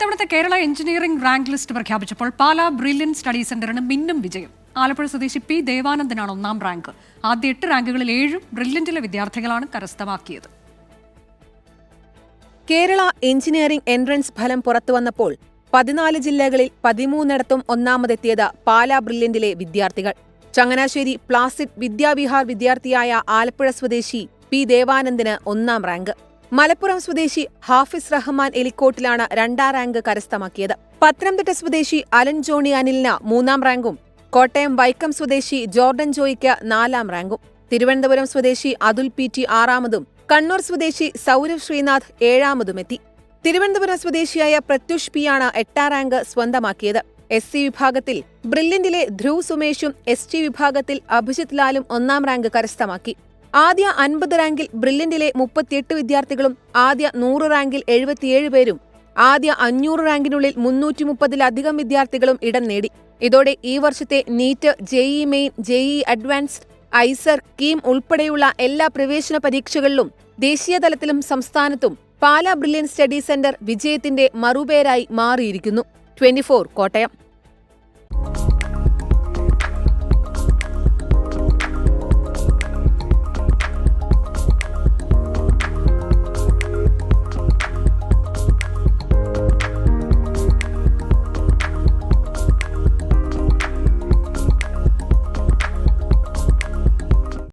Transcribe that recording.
ഇത്തവണത്തെ Kerala engineering rank list പ്രഖ്യാപിച്ചപ്പോൾ Pala brilliant study സെന്ററിന് മിന്നും വിജയം. ആലപ്പുഴ സ്വദേശി പി ദേവാനന്ദനാണ് ഒന്നാം റാങ്ക്. ആദ്യ 8 റാങ്കുകളിൽ 7 ബ്രില്യന്റിലെ വിദ്യാർത്ഥികളാണ് കരസ്ഥമാക്കിയത്. കേരള എഞ്ചിനീയറിംഗ് എൻട്രൻസ് ഫലം പുറത്തുവന്നപ്പോൾ 14 ജില്ലകളിൽ 13 ഒന്നാമതെത്തിയത് പാലാ ബ്രില്യന്റിലെ വിദ്യാർത്ഥികൾ. ചങ്ങനാശ്ശേരി പ്ലാസിഡ് വിദ്യാവിഹാർ വിദ്യാർത്ഥിയായ ആലപ്പുഴ സ്വദേശി പി ദേവാനന്ദന് ഒന്നാം റാങ്ക്. മലപ്പുറം സ്വദേശി ഹാഫിസ് റഹ്മാൻ എലിക്കോട്ടിലാണ് 2ാം റാങ്ക് കരസ്ഥമാക്കിയത്. പത്തനംതിട്ട സ്വദേശി അലൻ ജോണി അനിലിന് 3ാം റാങ്കും കോട്ടയം വൈക്കം സ്വദേശി ജോർഡൻ ജോയിക്ക് 4ാം റാങ്കും, തിരുവനന്തപുരം സ്വദേശി അതുൽ PT 6ാമതും കണ്ണൂർ സ്വദേശി സൗരവ് ശ്രീനാഥ് 7ാമതുമെത്തി. തിരുവനന്തപുരം സ്വദേശിയായ പ്രത്യുഷ് P ആണ് 8ാം റാങ്ക് സ്വന്തമാക്കിയത്. SC വിഭാഗത്തിൽ ബ്രില്യന്റിലെ ധ്രുവ് സുമേഷും ST വിഭാഗത്തിൽ അഭിജിത് ലാലും 1ാം റാങ്ക് കരസ്ഥമാക്കി. ആദ്യ 50 റാങ്കിൽ ബ്രില്യന്റിലെ 38 വിദ്യാർത്ഥികളും ആദ്യ 100 റാങ്കിൽ 77 പേരും ആദ്യ 500 റാങ്കിനുള്ളിൽ 330-ലധികം വിദ്യാർത്ഥികളും ഇടം നേടി. ഇതോടെ ഈ വർഷത്തെ NEET, JEE Main, JEE Advanced, IISER, KEAM ഉൾപ്പെടെയുള്ള എല്ലാ പ്രവേശന പരീക്ഷകളിലും ദേശീയതലത്തിലും സംസ്ഥാനത്തും പാലാ ബ്രില്യൻ സ്റ്റഡി സെന്റർ വിജയത്തിന്റെ മറുപേരായി മാറിയിരിക്കുന്നു. 24 കോട്ടയം.